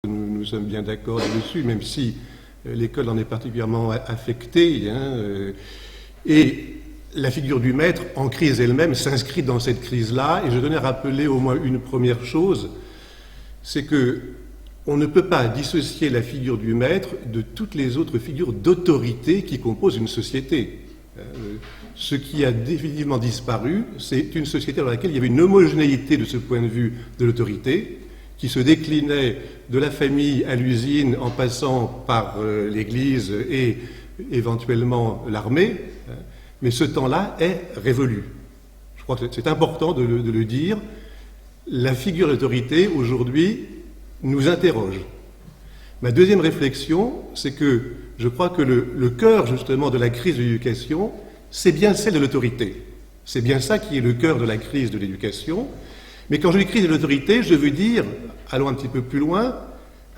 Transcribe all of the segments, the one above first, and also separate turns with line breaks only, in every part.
Nous sommes bien d'accord là-dessus, même si l'école en est particulièrement affectée. Et la figure du maître, en crise elle-même, s'inscrit dans cette crise-là. Et je tenais à rappeler au moins une première chose, c'est que on ne peut pas dissocier la figure du maître de toutes les autres figures d'autorité qui composent une société. Ce qui a définitivement disparu, c'est une société dans laquelle il y avait une homogénéité de ce point de vue de l'autorité, qui se déclinait de la famille à l'usine en passant par l'Église et éventuellement l'armée. Mais ce temps-là est révolu. Je crois que c'est important de le dire. La figure d'autorité, aujourd'hui, nous interroge. Ma deuxième réflexion, c'est que je crois que le cœur, justement, de la crise de l'éducation, c'est bien celle de l'autorité. C'est bien ça qui est le cœur de la crise de l'éducation. Mais quand je dis crise de l'autorité, je veux dire, allons un petit peu plus loin,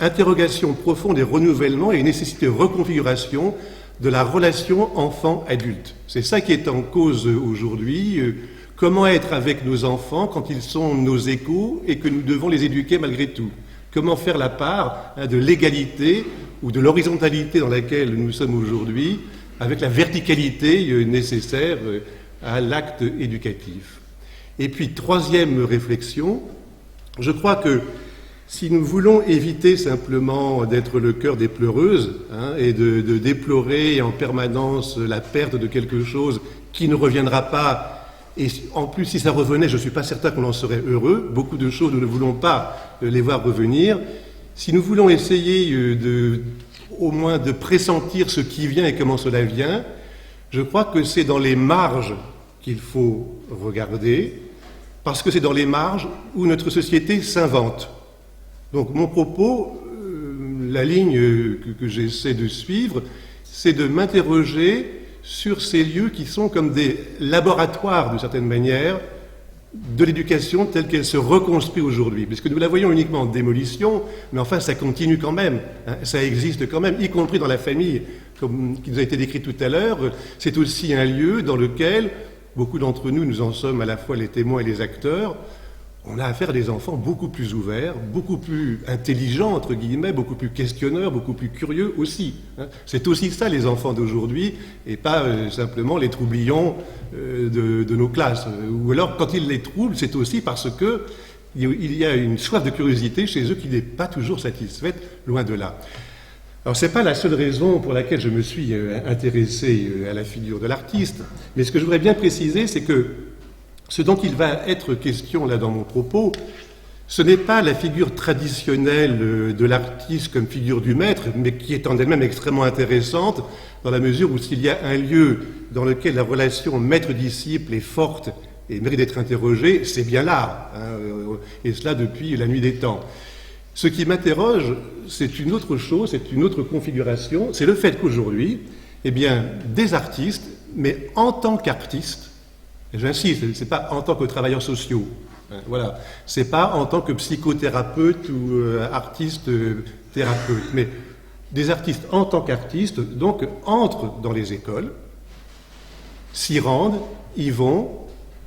interrogation profonde et renouvellement et nécessité de reconfiguration de la relation enfant-adulte. C'est ça qui est en cause aujourd'hui. Comment être avec nos enfants quand ils sont nos échos et que nous devons les éduquer malgré tout? Comment faire la part de l'égalité ou de l'horizontalité dans laquelle nous sommes aujourd'hui avec la verticalité nécessaire à l'acte éducatif? Et puis, troisième réflexion, je crois que si nous voulons éviter simplement d'être le cœur des pleureuses et de déplorer en permanence la perte de quelque chose qui ne reviendra pas, et en plus, si ça revenait, je ne suis pas certain qu'on en serait heureux, beaucoup de choses, nous ne voulons pas les voir revenir. Si nous voulons essayer au moins de pressentir ce qui vient et comment cela vient, je crois que c'est dans les marges qu'il faut regarder, parce que c'est dans les marges où notre société s'invente. Donc mon propos, la ligne que j'essaie de suivre, c'est de m'interroger sur ces lieux qui sont comme des laboratoires, d'une certaine manière, de l'éducation telle qu'elle se reconstruit aujourd'hui. Parce que nous la voyons uniquement en démolition, mais enfin ça continue quand même, ça existe quand même, y compris dans la famille, comme qui nous a été décrit tout à l'heure. C'est aussi un lieu dans lequel beaucoup d'entre nous, nous en sommes à la fois les témoins et les acteurs. On a affaire à des enfants beaucoup plus ouverts, beaucoup plus intelligents, entre guillemets, beaucoup plus questionneurs, beaucoup plus curieux aussi. C'est aussi ça, les enfants d'aujourd'hui, et pas simplement les troublions de nos classes. Ou alors, quand ils les troublent, c'est aussi parce que il y a une soif de curiosité chez eux qui n'est pas toujours satisfaite, loin de là. Alors, ce n'est pas la seule raison pour laquelle je me suis intéressé à la figure de l'artiste, mais ce que je voudrais bien préciser, c'est que ce dont il va être question là dans mon propos, ce n'est pas la figure traditionnelle de l'artiste comme figure du maître, mais qui est en elle-même extrêmement intéressante, dans la mesure où s'il y a un lieu dans lequel la relation maître-disciple est forte et mérite d'être interrogée, c'est bien l'art, et cela depuis la nuit des temps. Ce qui m'interroge, c'est une autre chose, c'est une autre configuration, c'est le fait qu'aujourd'hui, eh bien, des artistes, mais en tant qu'artistes, et j'insiste, c'est pas en tant que travailleurs sociaux, voilà, c'est pas en tant que psychothérapeute ou artiste thérapeute, mais des artistes en tant qu'artistes, donc entrent dans les écoles, s'y rendent, y vont,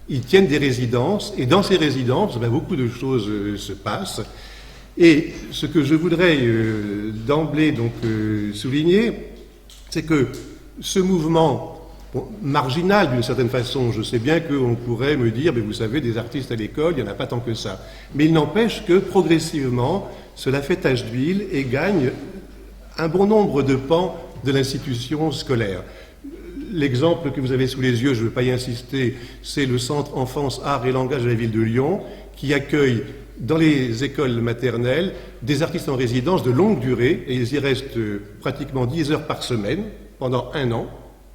ils tiennent des résidences, et dans ces résidences, beaucoup de choses se passent. Et ce que je voudrais d'emblée donc souligner, c'est que ce mouvement marginal d'une certaine façon, je sais bien qu'on pourrait me dire, mais vous savez, des artistes à l'école, il n'y en a pas tant que ça. Mais il n'empêche que progressivement, cela fait tache d'huile et gagne un bon nombre de pans de l'institution scolaire. L'exemple que vous avez sous les yeux, je ne veux pas y insister, c'est le Centre Enfance, Arts et Langage de la ville de Lyon, qui accueille dans les écoles maternelles des artistes en résidence de longue durée, et ils y restent pratiquement 10 heures par semaine, pendant 1 an,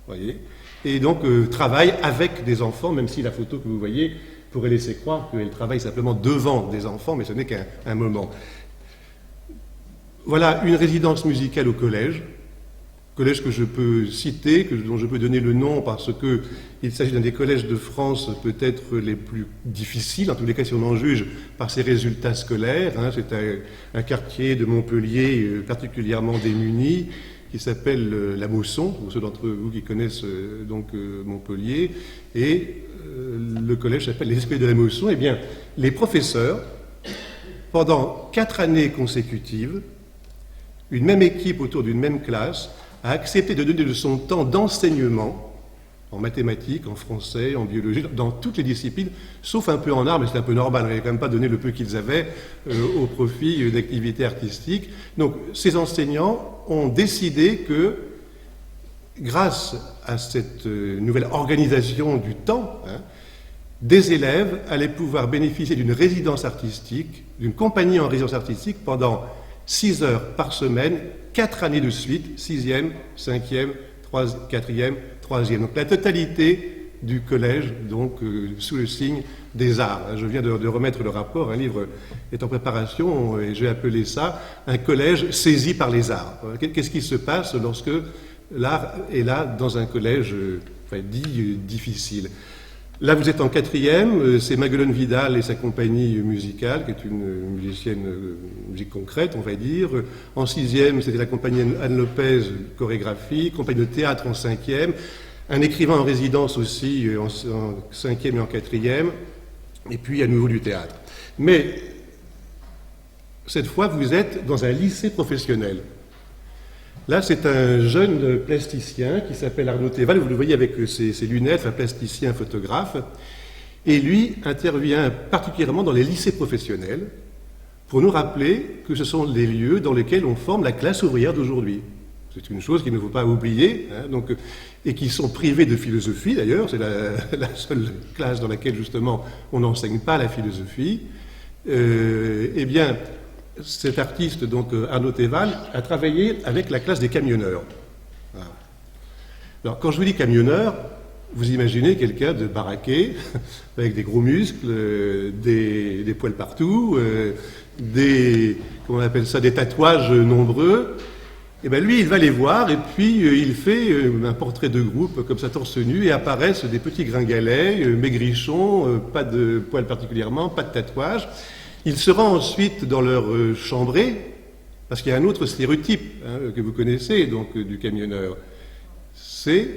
voyez, et donc travaillent avec des enfants, même si la photo que vous voyez pourrait laisser croire qu'elle travaille simplement devant des enfants, mais ce n'est qu'un moment. Voilà une résidence musicale au collège que je peux citer, dont je peux donner le nom parce qu'il s'agit d'un des collèges de France peut-être les plus difficiles, en tous les cas si on en juge par ses résultats scolaires. C'est un quartier de Montpellier particulièrement démuni qui s'appelle la Mosson, pour ceux d'entre vous qui connaissent donc Montpellier, et le collège s'appelle les Escaliers de la Mosson. Eh bien, les professeurs pendant 4 années consécutives, une même équipe autour d'une même classe a accepté de donner de son temps d'enseignement en mathématiques, en français, en biologie, dans toutes les disciplines, sauf un peu en art, mais c'est un peu normal, on n'avait quand même pas donné le peu qu'ils avaient au profit d'activités artistiques. Donc ces enseignants ont décidé que, grâce à cette nouvelle organisation du temps, des élèves allaient pouvoir bénéficier d'une résidence artistique, d'une compagnie en résidence artistique pendant 6 heures par semaine, 4 années de suite, 6e, 5e, 4e, 3e. Donc la totalité du collège, donc sous le signe des arts. Je viens de remettre le rapport, un livre est en préparation et j'ai appelé ça un collège saisi par les arts. Qu'est-ce qui se passe lorsque l'art est là dans un collège dit difficile? Là, vous êtes en 4e, c'est Maguelone Vidal et sa compagnie musicale, qui est une musicienne musique concrète, on va dire. En 6e, c'était la compagnie Anne Lopez, chorégraphie, compagnie de théâtre en 5e, un écrivain en résidence aussi en 5e et en 4e, et puis à nouveau du théâtre. Mais cette fois, vous êtes dans un lycée professionnel. Là, c'est un jeune plasticien qui s'appelle Arnaud Théval, vous le voyez avec ses lunettes, un plasticien photographe, et lui intervient particulièrement dans les lycées professionnels pour nous rappeler que ce sont les lieux dans lesquels on forme la classe ouvrière d'aujourd'hui. C'est une chose qu'il ne faut pas oublier, et qui sont privés de philosophie d'ailleurs, c'est la seule classe dans laquelle justement on n'enseigne pas la philosophie. Eh bien, cet artiste, donc Arnaud Théval, a travaillé avec la classe des camionneurs. Voilà. Alors, quand je vous dis camionneur, vous imaginez quelqu'un de baraqué, avec des gros muscles, des poils partout, comment on appelle ça, des tatouages nombreux. Et bien lui, il va les voir, et puis il fait un portrait de groupe, comme ça, torse nu, et apparaissent des petits gringalets, maigrichons, pas de poils particulièrement, pas de tatouages. Il se rend ensuite dans leur chambrée, parce qu'il y a un autre stéréotype que vous connaissez, donc du camionneur. C'est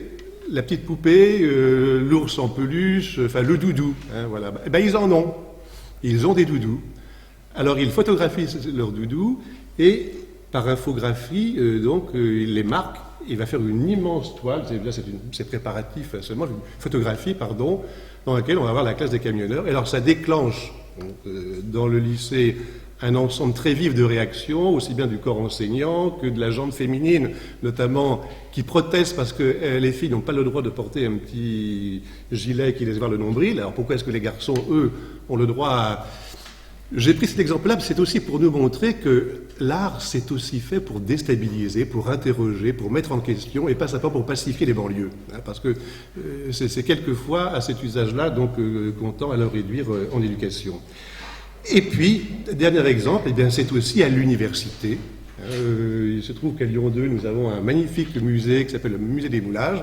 la petite poupée, l'ours en peluche, enfin le doudou. Voilà. Et ben, ils en ont. Ils ont des doudous. Alors ils photographient leurs doudous et par infographie, il les marque. Il va faire une immense toile, c'est préparatif seulement, une photographie, pardon, dans laquelle on va avoir la classe des camionneurs. Et alors ça déclenche dans le lycée un ensemble très vif de réactions, aussi bien du corps enseignant que de la gente féminine, notamment, qui proteste parce que les filles n'ont pas le droit de porter un petit gilet qui laisse voir le nombril. Alors pourquoi est-ce que les garçons, eux, ont le droit à... J'ai pris cet exemple-là, c'est aussi pour nous montrer que l'art, c'est aussi fait pour déstabiliser, pour interroger, pour mettre en question, et pas simplement pour pacifier les banlieues. Parce que c'est quelquefois à cet usage-là qu'on tend à le réduire en éducation. Et puis, dernier exemple, eh bien, c'est aussi à l'université. Il se trouve qu'à Lyon 2, nous avons un magnifique musée qui s'appelle le Musée des Moulages,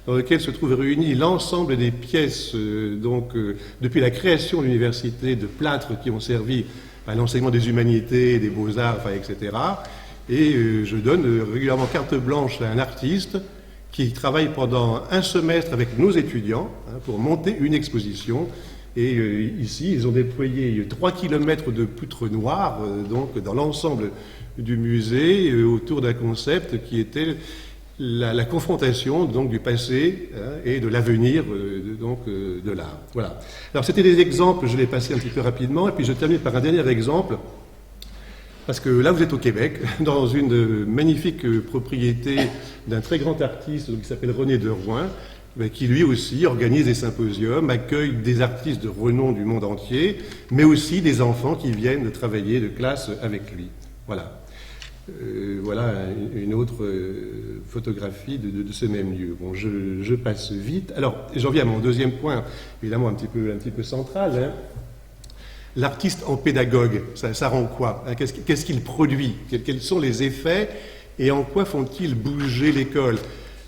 dans lequel se trouve réuni l'ensemble des pièces, depuis la création de l'université, de plâtres qui ont servi à l'enseignement des humanités, des beaux-arts, etc. Et je donne régulièrement carte blanche à un artiste qui travaille pendant un semestre avec nos étudiants pour monter une exposition. Et ici, ils ont déployé 3 km de poutres noires dans l'ensemble du musée autour d'un concept qui était la confrontation du passé et de l'avenir de l'art. Voilà. Alors c'était des exemples, je les passé un petit peu rapidement, et puis je termine par un dernier exemple, parce que là vous êtes au Québec, dans une magnifique propriété d'un très grand artiste qui s'appelle René de Rouen, qui lui aussi organise des symposiums, accueille des artistes de renom du monde entier, mais aussi des enfants qui viennent travailler de classe avec lui. Voilà. Voilà une autre photographie de ce même lieu. Bon, je passe vite. Alors, j'en viens à mon deuxième point, évidemment un petit peu central. L'artiste en pédagogue, ça rend quoi? Qu'est-ce qu'il produit? Quels sont les effets et en quoi font-ils bouger l'école?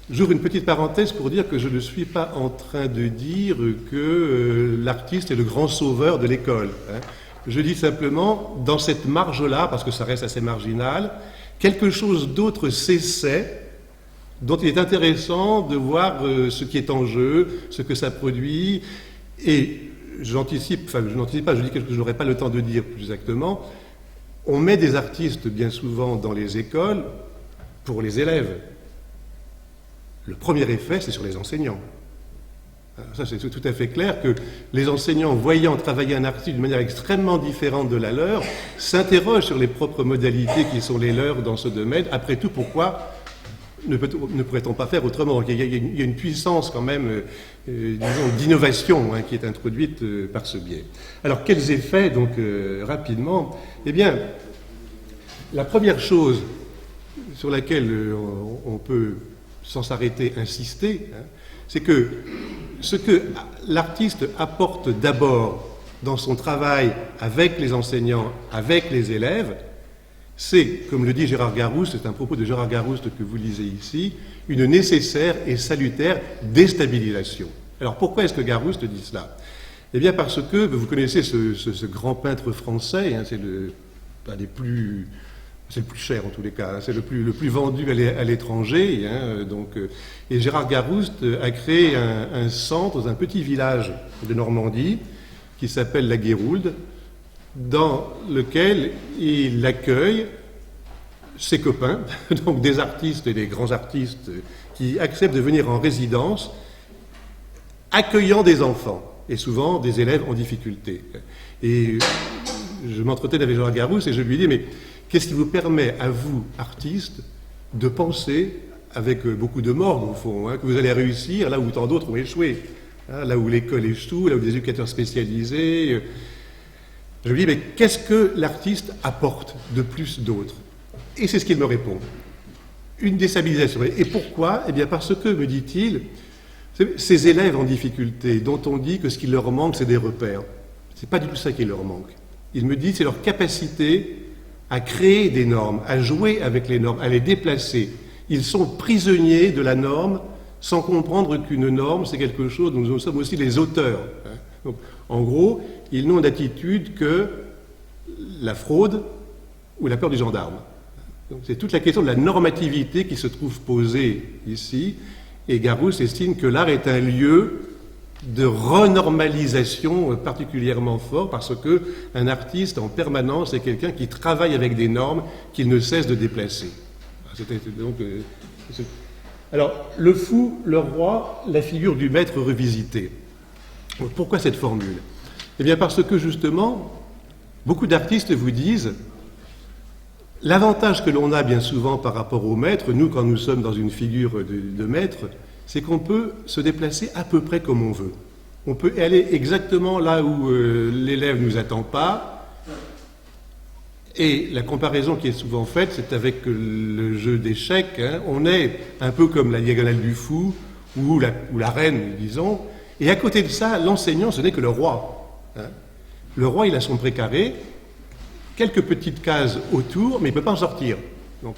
J'ouvre une petite parenthèse pour dire que je ne suis pas en train de dire que l'artiste est le grand sauveur de l'école. Je dis simplement, dans cette marge-là, parce que ça reste assez marginal, quelque chose d'autre s'essaie, dont il est intéressant de voir ce qui est en jeu, ce que ça produit, et je n'anticipe pas, je dis quelque chose que je n'aurai pas le temps de dire plus exactement, On met des artistes bien souvent dans les écoles pour les élèves. Le premier effet, c'est sur les enseignants. Ça, c'est tout à fait clair que les enseignants, voyant travailler un artiste d'une manière extrêmement différente de la leur, s'interrogent sur les propres modalités qui sont les leurs dans ce domaine. Après tout, pourquoi ne pourrait-on pas faire autrement? Il y a une puissance quand même, disons, d'innovation qui est introduite par ce biais. Alors, quels effets, donc, rapidement? Eh bien, la première chose sur laquelle on peut, sans s'arrêter, insister, c'est que ce que l'artiste apporte d'abord dans son travail avec les enseignants, avec les élèves, c'est, comme le dit Gérard Garouste, c'est un propos de Gérard Garouste que vous lisez ici, une nécessaire et salutaire déstabilisation. Alors pourquoi est-ce que Garouste dit cela? Eh bien parce que, vous connaissez ce grand peintre français, c'est un des plus... C'est le plus cher en tous les cas, c'est le plus vendu à l'étranger. Et Gérard Garouste a créé un centre dans un petit village de Normandie qui s'appelle la Guéroulde, dans lequel il accueille ses copains, donc des artistes et des grands artistes qui acceptent de venir en résidence, accueillant des enfants, et souvent des élèves en difficulté. Et je m'entretenais avec Gérard Garouste et je lui dis, mais qu'est-ce qui vous permet, à vous, artistes, de penser, avec beaucoup de morgue au fond, que vous allez réussir là où tant d'autres ont échoué, là où l'école échoue, là où des éducateurs spécialisés. Je lui dis, mais qu'est-ce que l'artiste apporte de plus d'autres? Et c'est ce qu'il me répond. Une déstabilisation. Et pourquoi? Eh bien parce que, me dit-il, ces élèves en difficulté, dont on dit que ce qui leur manque, c'est des repères. C'est pas du tout ça qui leur manque. Il me dit, c'est leur capacité à créer des normes, à jouer avec les normes, à les déplacer. Ils sont prisonniers de la norme sans comprendre qu'une norme, c'est quelque chose dont nous sommes aussi les auteurs. Donc, en gros, ils n'ont d'attitude que la fraude ou la peur du gendarme. Donc, c'est toute la question de la normativité qui se trouve posée ici. Et Garouste estime que l'art est un lieu de renormalisation particulièrement fort parce que un artiste en permanence est quelqu'un qui travaille avec des normes qu'il ne cesse de déplacer. Alors, le fou, le roi, la figure du maître revisité. Pourquoi cette formule? Eh bien parce que justement, beaucoup d'artistes vous disent l'avantage que l'on a bien souvent par rapport au maître, nous quand nous sommes dans une figure de maître, c'est qu'on peut se déplacer à peu près comme on veut. On peut aller exactement là où l'élève ne nous attend pas. Et la comparaison qui est souvent faite, c'est avec le jeu d'échecs. On est un peu comme la diagonale du fou ou la reine, disons. Et à côté de ça, l'enseignant, ce n'est que le roi. Le roi, il a son précaré, quelques petites cases autour, mais il ne peut pas en sortir. Donc,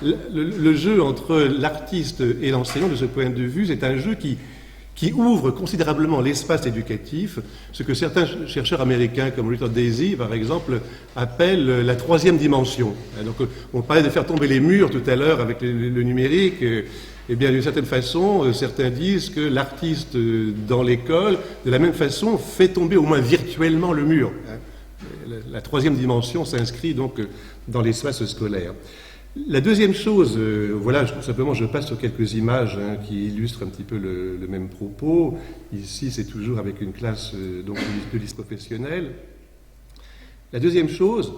le jeu entre l'artiste et l'enseignant, de ce point de vue, c'est un jeu qui ouvre considérablement l'espace éducatif, ce que certains chercheurs américains, comme Richard Daisy, par exemple, appellent la troisième dimension. Donc, on parlait de faire tomber les murs tout à l'heure avec le numérique. Eh bien, d'une certaine façon, certains disent que l'artiste dans l'école, de la même façon, fait tomber au moins virtuellement le mur. La troisième dimension s'inscrit donc dans l'espace scolaire. La deuxième chose, voilà, simplement je passe sur quelques images qui illustrent un petit peu le même propos. Ici, c'est toujours avec une classe donc, de lycée professionnel. La deuxième chose,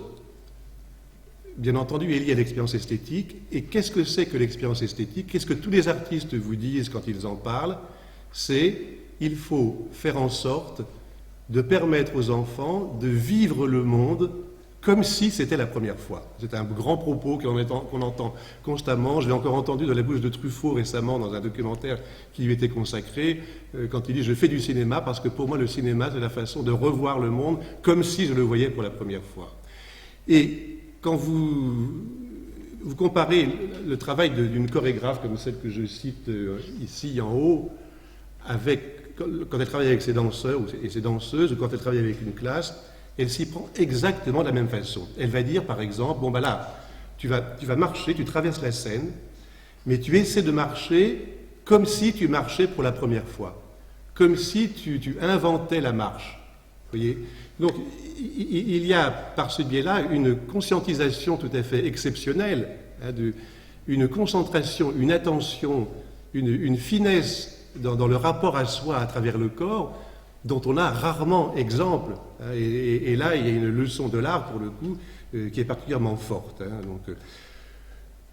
bien entendu, est liée à l'expérience esthétique. Et qu'est-ce que c'est que l'expérience esthétique? Qu'est-ce que tous les artistes vous disent quand ils en parlent? C'est il faut faire en sorte de permettre aux enfants de vivre le monde comme si c'était la première fois. C'est un grand propos qu'on entend constamment. Je l'ai encore entendu de la bouche de Truffaut récemment dans un documentaire qui lui était consacré, quand il dit « Je fais du cinéma parce que pour moi le cinéma c'est la façon de revoir le monde comme si je le voyais pour la première fois ». Et quand vous comparez le travail d'une chorégraphe comme celle que je cite ici en haut, quand elle travaille avec ses danseurs et ses danseuses, ou quand elle travaille avec une classe, elle s'y prend exactement de la même façon. Elle va dire, par exemple, bon ben là, tu vas marcher, tu traverses la scène, mais tu essaies de marcher comme si tu marchais pour la première fois, comme si tu inventais la marche. Voyez. Donc, il y a par ce biais-là une conscientisation tout à fait exceptionnelle, hein, une concentration, une attention, une finesse dans le rapport à soi à travers le corps dont on a rarement exemple. Hein, et là, il y a une leçon de l'art, pour le coup, qui est particulièrement forte. Hein. Donc,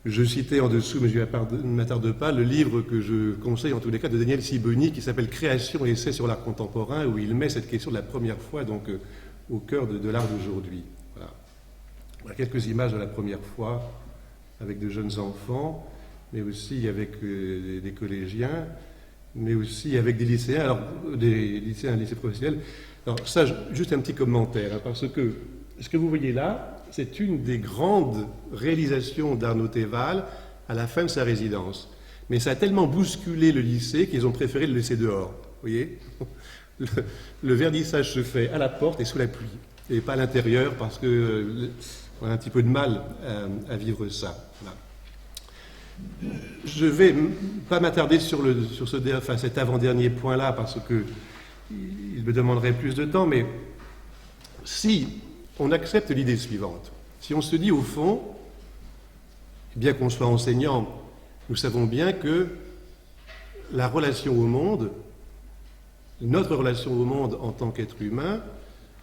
je citais en dessous, mais je ne m'attarde pas, le livre que je conseille en tous les cas de Daniel Sibony qui s'appelle Création et essai sur l'art contemporain, où il met cette question de la première fois donc, au cœur de l'art d'aujourd'hui. Voilà. Voilà quelques images de la première fois avec de jeunes enfants, mais aussi avec des collégiens, mais aussi avec des lycéens, alors des lycéens, lycées professionnels. Alors ça, juste un petit commentaire, hein, parce que ce que vous voyez là, c'est une des grandes réalisations d'Arnaud Théval à la fin de sa résidence. Mais ça a tellement bousculé le lycée qu'ils ont préféré le laisser dehors. Vous voyez, le vernissage se fait à la porte et sous la pluie, et pas à l'intérieur, parce qu'on a un petit peu de mal à vivre ça. Voilà. Je ne vais pas m'attarder sur cet avant-dernier point-là, parce qu'il me demanderait plus de temps, mais si on accepte l'idée suivante, si on se dit au fond, bien qu'on soit enseignant, nous savons bien que la relation au monde, notre relation au monde en tant qu'être humain,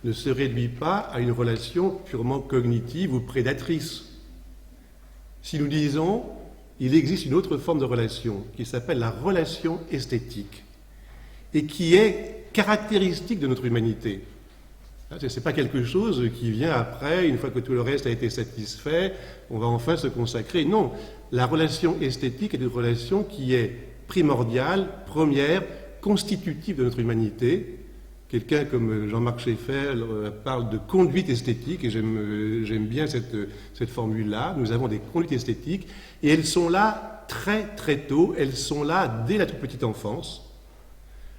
ne se réduit pas à une relation purement cognitive ou prédatrice. Si nous disons, il existe une autre forme de relation qui s'appelle la relation esthétique et qui est caractéristique de notre humanité. Ce n'est pas quelque chose qui vient après, une fois que tout le reste a été satisfait, on va enfin se consacrer. Non, la relation esthétique est une relation qui est primordiale, première, constitutive de notre humanité. Quelqu'un comme Jean-Marc Schaeffer parle de conduite esthétique, et j'aime bien cette formule-là. Nous avons des conduites esthétiques, et elles sont là très très tôt, elles sont là dès la toute petite enfance.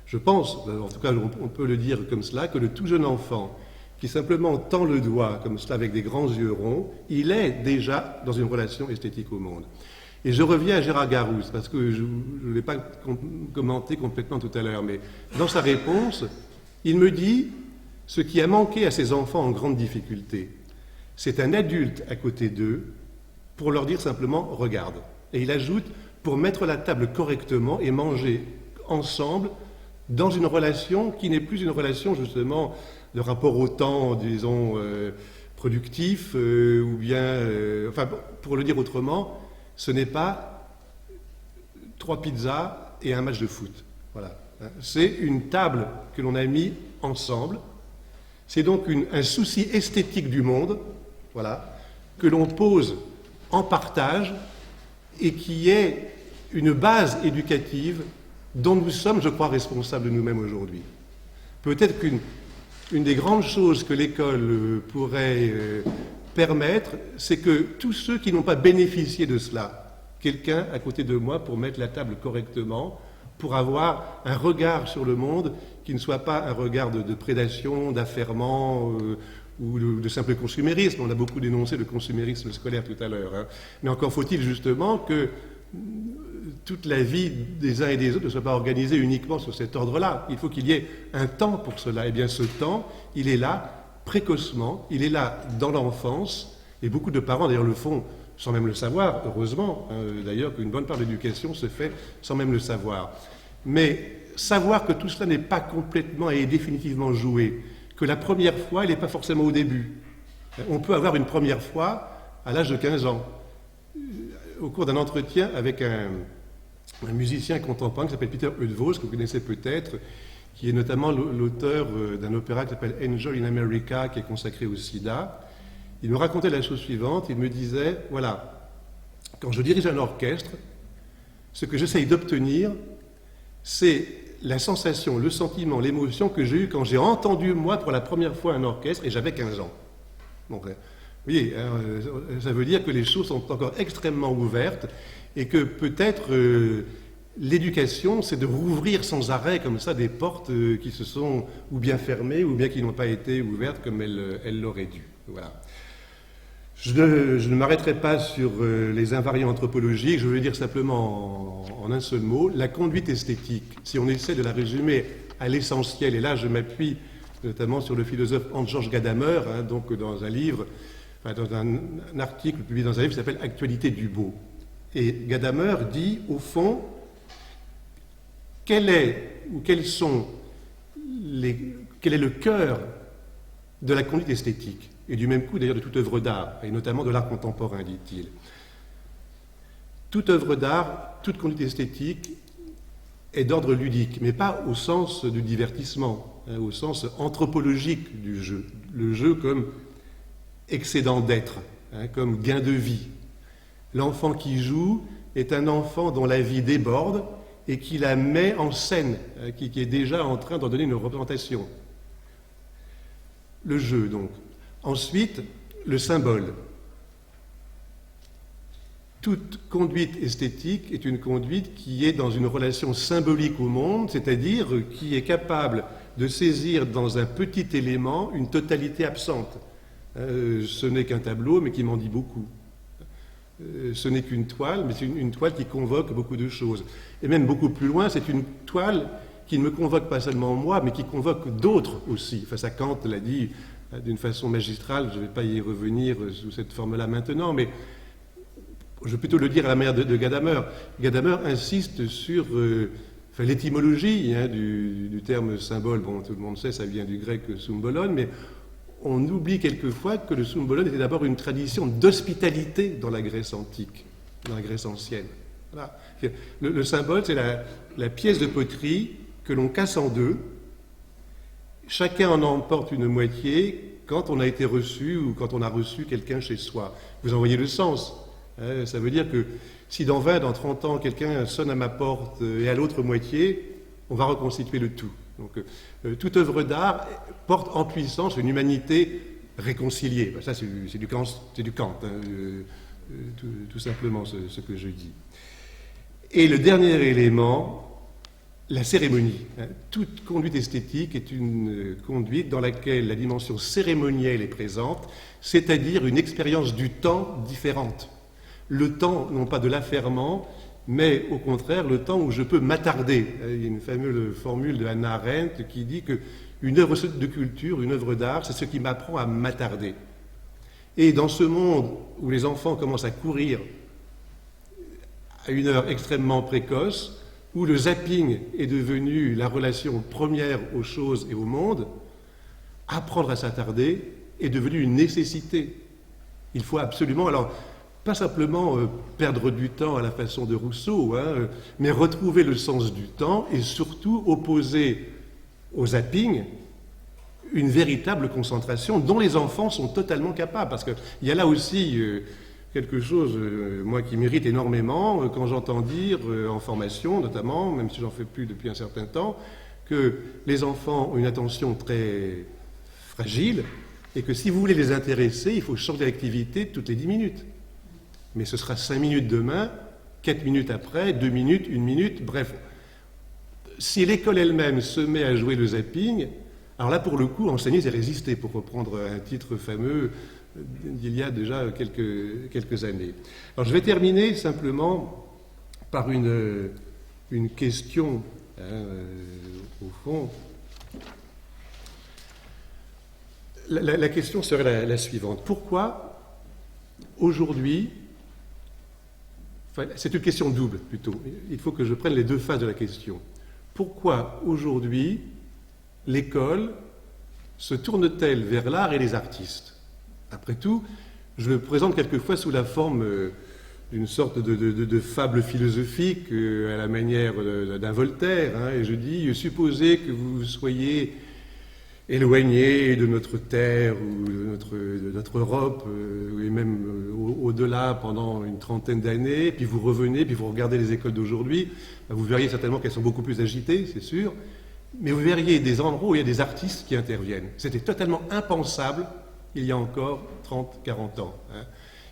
Je pense, en tout cas on peut le dire comme cela, que le tout jeune enfant qui simplement tend le doigt comme cela avec des grands yeux ronds, il est déjà dans une relation esthétique au monde. Et je reviens à Gérard Garouste, parce que je ne l'ai pas commenté complètement tout à l'heure, mais dans sa réponse, il me dit ce qui a manqué à ces enfants en grande difficulté, c'est un adulte à côté d'eux pour leur dire simplement « regarde ». Et il ajoute « pour mettre la table correctement et manger ensemble » dans une relation qui n'est plus une relation justement de rapport au temps, disons, productif, ou bien, enfin, pour le dire autrement, ce n'est pas 3 pizzas et un match de foot. Voilà. C'est une table que l'on a mis ensemble. C'est donc un souci esthétique du monde, voilà, que l'on pose en partage et qui est une base éducative dont nous sommes, je crois, responsables nous-mêmes aujourd'hui. Peut-être qu'une des grandes choses que l'école pourrait permettre, c'est que tous ceux qui n'ont pas bénéficié de cela, quelqu'un à côté de moi pour mettre la table correctement, pour avoir un regard sur le monde qui ne soit pas un regard de prédation, d'affairement ou de simple consumérisme. On a beaucoup dénoncé le consumérisme scolaire tout à l'heure. Hein. Mais encore faut-il justement que toute la vie des uns et des autres ne soit pas organisée uniquement sur cet ordre-là. Il faut qu'il y ait un temps pour cela. Et bien ce temps, il est là précocement, il est là dans l'enfance, et beaucoup de parents d'ailleurs le font sans même le savoir, heureusement, d'ailleurs qu'une bonne part de l'éducation se fait sans même le savoir. Mais savoir que tout cela n'est pas complètement et définitivement joué, que la première fois, elle n'est pas forcément au début. On peut avoir une première fois à l'âge de 15 ans. Au cours d'un entretien avec un musicien contemporain qui s'appelle Peter Eötvös, que vous connaissez peut-être, qui est notamment l'auteur d'un opéra qui s'appelle Angel in America, qui est consacré au sida. Il me racontait la chose suivante, il me disait, voilà, quand je dirige un orchestre, ce que j'essaye d'obtenir, c'est la sensation, le sentiment, l'émotion que j'ai eue quand j'ai entendu, moi, pour la première fois un orchestre, et j'avais 15 ans. Donc, vous voyez, ça veut dire que les choses sont encore extrêmement ouvertes, et que peut-être l'éducation, c'est de rouvrir sans arrêt comme ça des portes qui se sont ou bien fermées, ou bien qui n'ont pas été ouvertes comme elles l'auraient dû. Voilà. Je ne m'arrêterai pas sur les invariants anthropologiques, je vais dire simplement en un seul mot, la conduite esthétique, si on essaie de la résumer à l'essentiel, et là je m'appuie notamment sur le philosophe Hans-Georg Gadamer, donc dans un livre, dans un article publié dans un livre qui s'appelle Actualité du beau. Et Gadamer dit, au fond, quel est le cœur de la conduite esthétique, et du même coup d'ailleurs de toute œuvre d'art, et notamment de l'art contemporain, dit-il. Toute œuvre d'art, toute conduite esthétique est d'ordre ludique, mais pas au sens du divertissement, au sens anthropologique du jeu. Le jeu comme excédent d'être, comme gain de vie. L'enfant qui joue est un enfant dont la vie déborde et qui la met en scène, qui est déjà en train d'en donner une représentation. Le jeu, donc. Ensuite, le symbole. Toute conduite esthétique est une conduite qui est dans une relation symbolique au monde, c'est-à-dire qui est capable de saisir dans un petit élément une totalité absente. Ce n'est qu'un tableau, mais qui m'en dit beaucoup. Ce n'est qu'une toile, mais c'est une toile qui convoque beaucoup de choses. Et même beaucoup plus loin, c'est une toile qui ne me convoque pas seulement moi, mais qui convoque d'autres aussi. Enfin, ça, Kant l'a dit d'une façon magistrale, je ne vais pas y revenir sous cette forme-là maintenant, mais je vais plutôt le dire à la manière de Gadamer. Gadamer insiste sur l'étymologie du terme symbole. Bon, tout le monde sait, ça vient du grec symbolon, mais on oublie quelquefois que le symbolon était d'abord une tradition d'hospitalité dans la Grèce antique, dans la Grèce ancienne. Voilà. Le symbole, c'est la pièce de poterie que l'on casse en deux. Chacun en emporte une moitié quand on a été reçu ou quand on a reçu quelqu'un chez soi. Vous en voyez le sens. Ça veut dire que si dans 20, dans 30 ans, quelqu'un sonne à ma porte et à l'autre moitié, on va reconstituer le tout. Donc, toute œuvre d'art porte en puissance une humanité réconciliée. Ben, ça, c'est du Kant, tout simplement ce que je dis. Et le dernier élément, la cérémonie. Toute conduite esthétique est une conduite dans laquelle la dimension cérémonielle est présente, c'est-à-dire une expérience du temps différente. Le temps, non pas de l'affairement, mais au contraire, le temps où je peux m'attarder. Il y a une fameuse formule de Hannah Arendt qui dit qu'une œuvre de culture, une œuvre d'art, c'est ce qui m'apprend à m'attarder. Et dans ce monde où les enfants commencent à courir à une heure extrêmement précoce, où le zapping est devenu la relation première aux choses et au monde, apprendre à s'attarder est devenu une nécessité. Il faut absolument, alors, pas simplement perdre du temps à la façon de Rousseau, mais retrouver le sens du temps et surtout opposer au zapping une véritable concentration dont les enfants sont totalement capables. Parce qu'il y a là aussi quelque chose, moi, qui m'irrite énormément quand j'entends dire, en formation notamment, même si j'en fais plus depuis un certain temps, que les enfants ont une attention très fragile et que si vous voulez les intéresser, il faut changer d'activité toutes les 10 minutes. Mais ce sera 5 minutes demain, 4 minutes après, 2 minutes, 1 minute, bref. Si l'école elle-même se met à jouer le zapping, alors là, pour le coup, enseigner, c'est résister, pour reprendre un titre fameux d'il y a déjà quelques années. Alors, je vais terminer simplement par une question, au fond. La question serait la suivante. Pourquoi, aujourd'hui, c'est une question double, plutôt. Il faut que je prenne les deux faces de la question. Pourquoi, aujourd'hui, l'école se tourne-t-elle vers l'art et les artistes? Après tout, je le présente quelquefois sous la forme d'une sorte de fable philosophique à la manière d'un Voltaire, et je dis, supposez que vous soyez éloigné de notre terre ou de notre Europe, et même au-delà pendant une trentaine d'années, puis vous revenez, puis vous regardez les écoles d'aujourd'hui, vous verriez certainement qu'elles sont beaucoup plus agitées, c'est sûr, mais vous verriez des endroits où il y a des artistes qui interviennent. C'était totalement impensable il y a encore 30, 40 ans.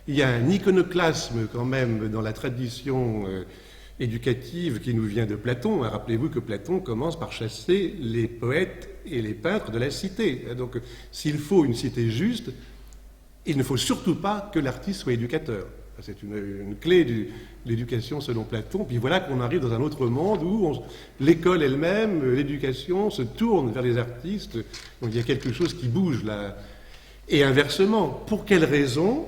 Il y a un iconoclasme quand même dans la tradition éducative qui nous vient de Platon. Rappelez-vous que Platon commence par chasser les poètes et les peintres de la cité. Donc, s'il faut une cité juste, il ne faut surtout pas que l'artiste soit éducateur. C'est une clé de l'éducation selon Platon. Puis voilà qu'on arrive dans un autre monde où l'école elle-même, l'éducation, se tourne vers les artistes. Donc il y a quelque chose qui bouge là. Et inversement, pour quelles raisons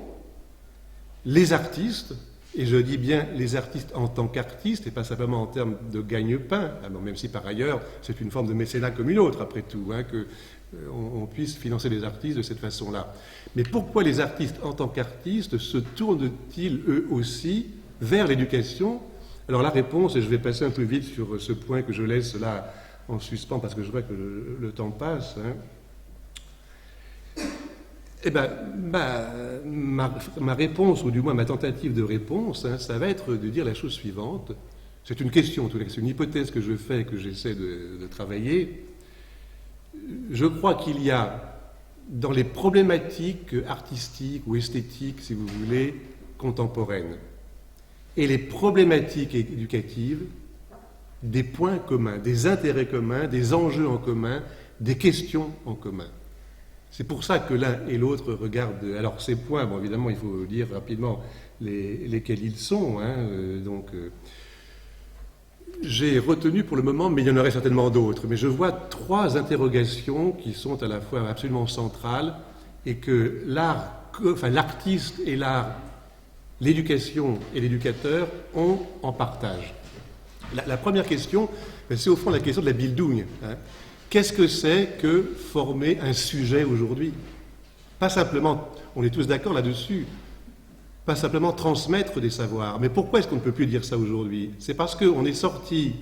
les artistes, et je dis bien les artistes en tant qu'artistes, et pas simplement en termes de gagne-pain, alors même si par ailleurs c'est une forme de mécénat comme une autre, après tout, hein, qu'on puisse financer les artistes de cette façon-là. Mais pourquoi les artistes en tant qu'artistes se tournent-ils eux aussi vers l'éducation? Alors la réponse, et je vais passer un peu vite sur ce point que je laisse là en suspens parce que je vois que le temps passe, hein. Eh bien, ma réponse, ou du moins ma tentative de réponse, hein, ça va être de dire la chose suivante. C'est une question, en tout cas, c'est une hypothèse que je fais, que j'essaie de travailler. Je crois qu'il y a, dans les problématiques artistiques ou esthétiques, si vous voulez, contemporaines, et les problématiques éducatives, des points communs, des intérêts communs, des enjeux en commun, des questions en commun. C'est pour ça que l'un et l'autre regardent. Alors ces points, bon, évidemment, il faut dire rapidement lesquels ils sont. Hein, j'ai retenu pour le moment, mais il y en aurait certainement d'autres. Mais je vois trois interrogations qui sont à la fois absolument centrales et que l'artiste et l'art, l'éducation et l'éducateur ont en partage. La première question, c'est au fond la question de la Bildung. Hein. Qu'est-ce que c'est que former un sujet aujourd'hui? Pas simplement, on est tous d'accord là-dessus, pas simplement transmettre des savoirs. Mais pourquoi est-ce qu'on ne peut plus dire ça aujourd'hui? C'est parce qu'on est sorti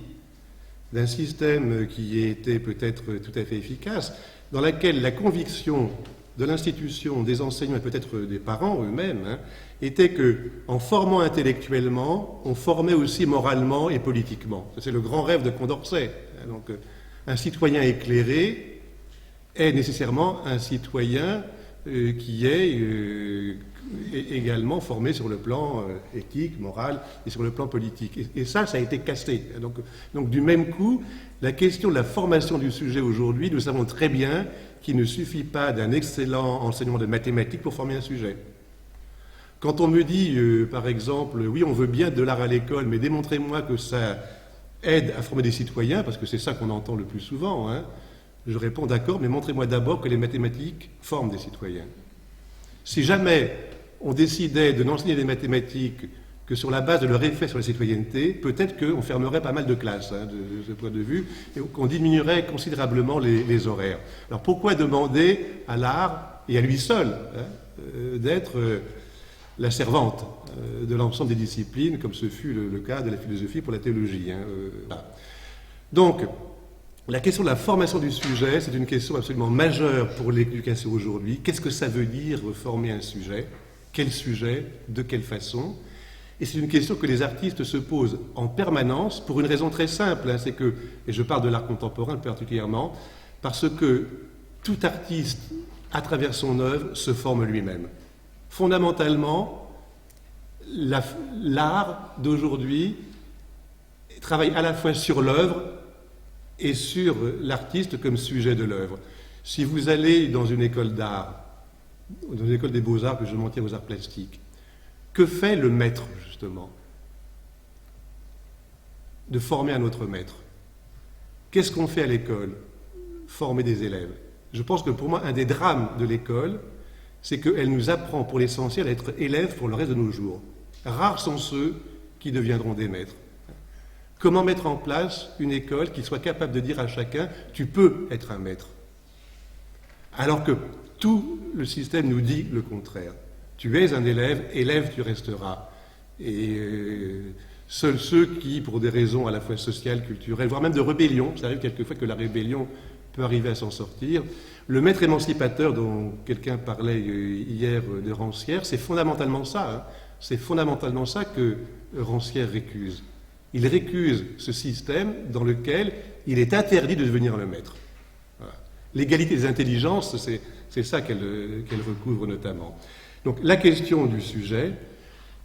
d'un système qui était peut-être tout à fait efficace, dans lequel la conviction de l'institution, des enseignants et peut-être des parents eux-mêmes, hein, était qu'en formant intellectuellement, on formait aussi moralement et politiquement. C'est le grand rêve de Condorcet. Hein, donc, un citoyen éclairé est nécessairement un citoyen qui est également formé sur le plan éthique, moral et sur le plan politique. Et ça a été cassé. Donc du même coup, la question de la formation du sujet aujourd'hui, nous savons très bien qu'il ne suffit pas d'un excellent enseignement de mathématiques pour former un sujet. Quand on me dit, par exemple, oui, on veut bien de l'art à l'école, mais démontrez-moi que ça aide à former des citoyens, parce que c'est ça qu'on entend le plus souvent, hein, je réponds d'accord, mais montrez-moi d'abord que les mathématiques forment des citoyens. Si jamais on décidait de n'enseigner les mathématiques que sur la base de leur effet sur la citoyenneté, peut-être qu'on fermerait pas mal de classes hein, de ce point de vue, et qu'on diminuerait considérablement les horaires. Alors pourquoi demander à l'art, et à lui seul, hein, d'être la servante de l'ensemble des disciplines, comme ce fut le cas de la philosophie pour la théologie. Hein, voilà. Donc, la question de la formation du sujet, c'est une question absolument majeure pour l'éducation aujourd'hui. Qu'est-ce que ça veut dire former un sujet? Quel sujet? De quelle façon? Et c'est une question que les artistes se posent en permanence pour une raison très simple, hein, c'est que, et je parle de l'art contemporain particulièrement, parce que tout artiste, à travers son œuvre, se forme lui-même. Fondamentalement, l'art d'aujourd'hui travaille à la fois sur l'œuvre et sur l'artiste comme sujet de l'œuvre. Si vous allez dans une école d'art, dans une école des beaux-arts, que je m'en tiens aux arts plastiques, que fait le maître, justement? De former un autre maître. Qu'est-ce qu'on fait à l'école? Former des élèves. Je pense que pour moi, un des drames de l'école, c'est qu'elle nous apprend pour l'essentiel à être élèves pour le reste de nos jours. Rares sont ceux qui deviendront des maîtres. Comment mettre en place une école qui soit capable de dire à chacun « tu peux être un maître ». Alors que tout le système nous dit le contraire. Tu es un élève, élève tu resteras. Et seuls ceux qui, pour des raisons à la fois sociales, culturelles, voire même de rébellion, ça arrive quelquefois que la rébellion peut arriver à s'en sortir. Le maître émancipateur dont quelqu'un parlait hier de Rancière, c'est fondamentalement ça. Hein. C'est fondamentalement ça que Rancière récuse. Il récuse ce système dans lequel il est interdit de devenir le maître. Voilà. L'égalité des intelligences, c'est ça qu'elle recouvre notamment. Donc la question du sujet,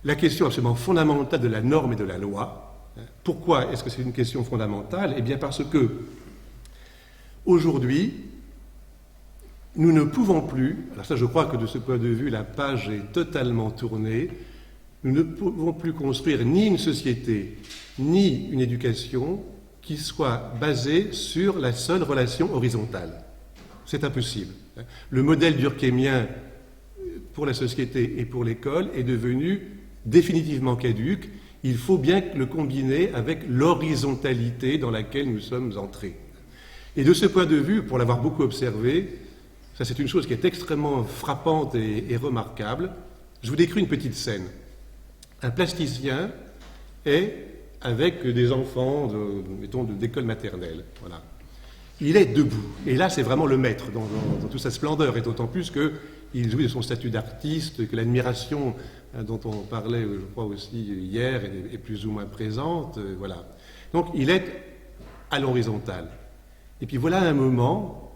la question absolument fondamentale de la norme et de la loi. Pourquoi est-ce que c'est une question fondamentale? Eh bien parce que aujourd'hui, nous ne pouvons plus, alors ça je crois que de ce point de vue la page est totalement tournée, Nous ne pouvons plus construire ni une société, ni une éducation qui soit basée sur la seule relation horizontale. C'est impossible. Le modèle durkheimien pour la société et pour l'école est devenu définitivement caduque. Il faut bien le combiner avec l'horizontalité dans laquelle nous sommes entrés. Et de ce point de vue, pour l'avoir beaucoup observé, ça c'est une chose qui est extrêmement frappante et remarquable. Je vous décris une petite scène. Un plasticien est avec des enfants, mettons, d'école maternelle. Voilà. Il est debout. Et là, c'est vraiment le maître dans toute sa splendeur, et d'autant plus qu'il jouit de son statut d'artiste, que l'admiration dont on parlait, je crois aussi hier, est plus ou moins présente. Voilà. Donc, il est à l'horizontale. Et puis voilà un moment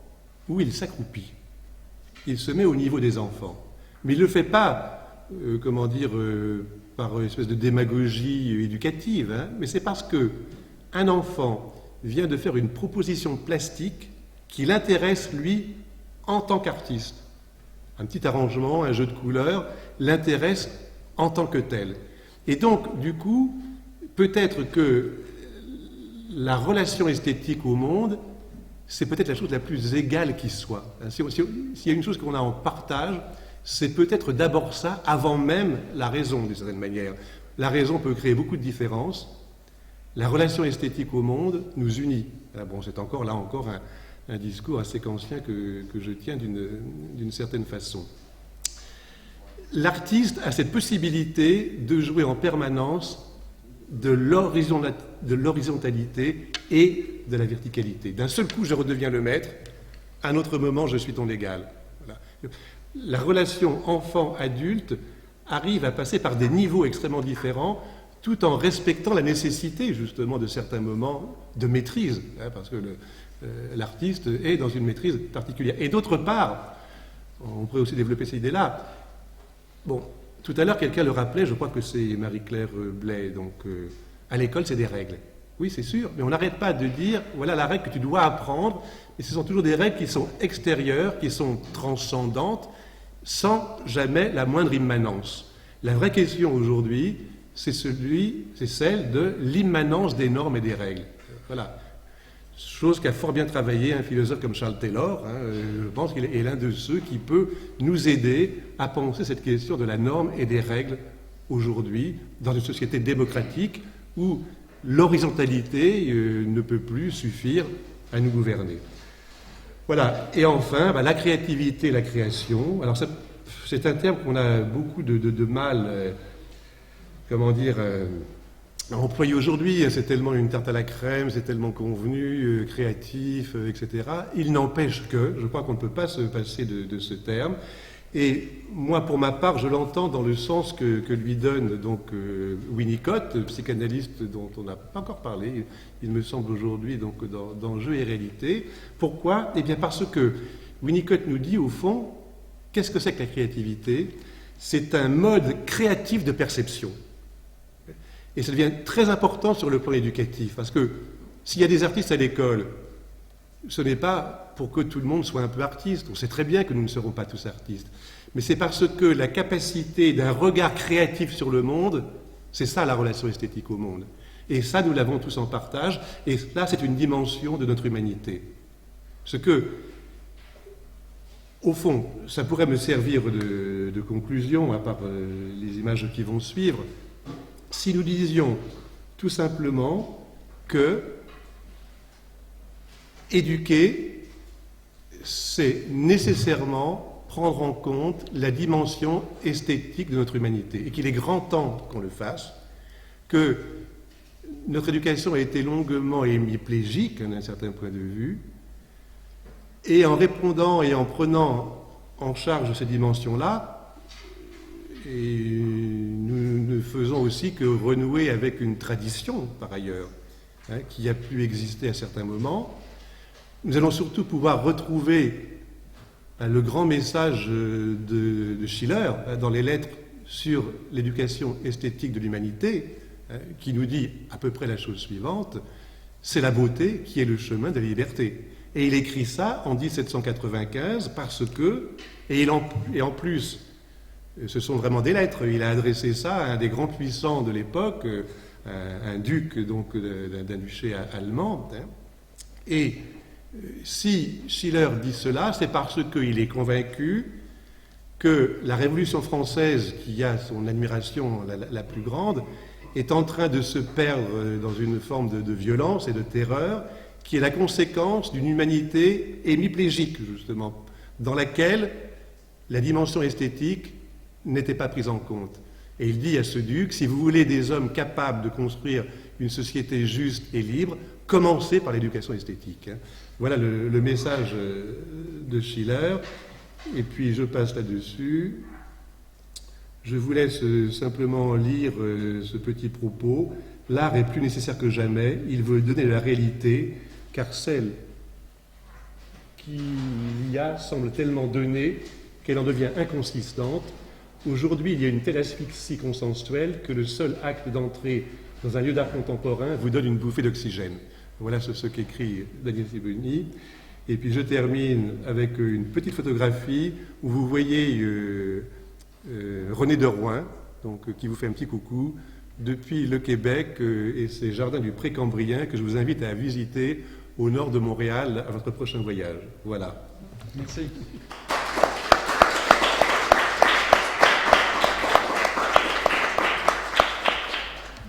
où il s'accroupit. Il se met au niveau des enfants. Mais il ne le fait pas, par une espèce de démagogie éducative, hein, mais c'est parce qu'un enfant vient de faire une proposition plastique qui l'intéresse, lui, en tant qu'artiste. Un petit arrangement, un jeu de couleurs, l'intéresse en tant que tel. Et donc, du coup, peut-être que la relation esthétique au monde, c'est peut-être la chose la plus égale qui soit. S'il y a une chose qu'on a en partage, c'est peut-être d'abord ça, avant même la raison, d'une certaine manière. La raison peut créer beaucoup de différences. La relation esthétique au monde nous unit. Bon, c'est encore un discours assez kantien que je tiens d'une certaine façon. L'artiste a cette possibilité de jouer en permanence de l'horizontalité et de la verticalité. D'un seul coup, je redeviens le maître. À un autre moment, je suis ton égal. Voilà. La relation enfant-adulte arrive à passer par des niveaux extrêmement différents, tout en respectant la nécessité, justement, de certains moments de maîtrise, hein, parce que l'artiste est dans une maîtrise particulière. Et d'autre part, on pourrait aussi développer cette idée-là. Bon, tout à l'heure, quelqu'un le rappelait, je crois que c'est Marie-Claire Blais, donc à l'école, c'est des règles. Oui, c'est sûr, mais on n'arrête pas de dire, voilà la règle que tu dois apprendre, et ce sont toujours des règles qui sont extérieures, qui sont transcendantes, sans jamais la moindre immanence. La vraie question aujourd'hui, c'est celle de l'immanence des normes et des règles. Voilà. Chose qu'a fort bien travaillé un philosophe comme Charles Taylor. Hein, je pense qu'il est l'un de ceux qui peut nous aider à penser cette question de la norme et des règles aujourd'hui, dans une société démocratique où l'horizontalité ne peut plus suffire à nous gouverner. Voilà. Et enfin, la créativité et la création. Alors, c'est un terme qu'on a beaucoup de mal, à employer aujourd'hui. C'est tellement une tarte à la crème, c'est tellement convenu, créatif, etc. Il n'empêche que, je crois qu'on ne peut pas se passer de ce terme. Et moi, pour ma part, je l'entends dans le sens que lui donne donc Winnicott, psychanalyste dont on n'a pas encore parlé, il me semble aujourd'hui donc dans Jeu et réalité. Pourquoi ? Eh bien parce que Winnicott nous dit au fond, qu'est-ce que c'est que la créativité ? C'est un mode créatif de perception. Et ça devient très important sur le plan éducatif, parce que s'il y a des artistes à l'école, ce n'est pas pour que tout le monde soit un peu artiste. On sait très bien que nous ne serons pas tous artistes. Mais c'est parce que la capacité d'un regard créatif sur le monde, c'est ça la relation esthétique au monde. Et ça, nous l'avons tous en partage. Et là, c'est une dimension de notre humanité. Ce que, au fond, ça pourrait me servir de conclusion, à part les images qui vont suivre, si nous disions tout simplement que éduquer, c'est nécessairement prendre en compte la dimension esthétique de notre humanité, et qu'il est grand temps qu'on le fasse, que notre éducation a été longuement hémiplégique d'un certain point de vue, et en répondant et en prenant en charge ces dimensions-là, et nous ne faisons aussi que renouer avec une tradition, par ailleurs, qui a pu exister à certains moments. Nous allons surtout pouvoir retrouver le grand message de Schiller dans les lettres sur l'éducation esthétique de l'humanité, qui nous dit à peu près la chose suivante, c'est la beauté qui est le chemin de la liberté. Et il écrit ça en 1795 parce que, et en plus ce sont vraiment des lettres. Il a adressé ça à un des grands puissants de l'époque, un duc donc d'un duché allemand. Hein. Et si Schiller dit cela, c'est parce qu'il est convaincu que la Révolution française, qui a son admiration la plus grande, est en train de se perdre dans une forme de violence et de terreur qui est la conséquence d'une humanité hémiplégique, justement, dans laquelle la dimension esthétique n'était pas prise en compte. Et il dit à ce duc, si vous voulez des hommes capables de construire une société juste et libre, commencez par l'éducation esthétique. Hein. Voilà le message de Schiller. Et puis je passe là-dessus. Je vous laisse simplement lire ce petit propos. L'art est plus nécessaire que jamais. Il veut donner de la réalité, car celle qu'il y a semble tellement donnée qu'elle en devient inconsistante. Aujourd'hui, il y a une telle asphyxie consensuelle que le seul acte d'entrée dans un lieu d'art contemporain vous donne une bouffée d'oxygène. Voilà ce qu'écrit Daniel Sibony. Et puis je termine avec une petite photographie où vous voyez René de Rouen, donc, qui vous fait un petit coucou, depuis le Québec et ses jardins du Précambrien que je vous invite à visiter au nord de Montréal à votre prochain voyage. Voilà.
Merci.